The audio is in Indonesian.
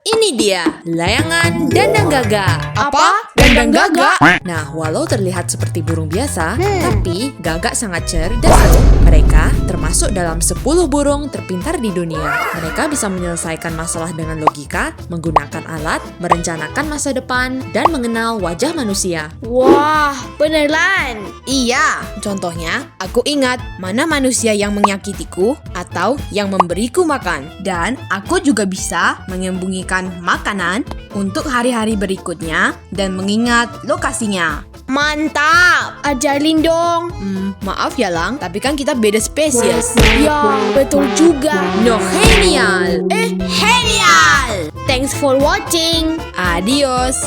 Ini dia, layangan Dandang Gagak. Apa? Dandang Gagak? Nah, walau terlihat seperti burung biasa, tapi Gagak sangat cerdas loh. Mereka termasuk dalam 10 burung terpintar di dunia. Mereka bisa menyelesaikan masalah dengan logika, menggunakan alat, merencanakan masa depan, dan mengenal wajah manusia. Wah, beneran. Iya, contohnya aku ingat mana manusia yang menyakitiku atau yang memberiku makan. Dan aku juga bisa menyembunyikan makanan untuk hari-hari berikutnya dan mengingat lokasinya. Mantap. Ajarin dong. Maaf ya Lang, tapi kan kita beda spesies. Ya, betul juga. No genial! Genial! Thanks for watching. Adios!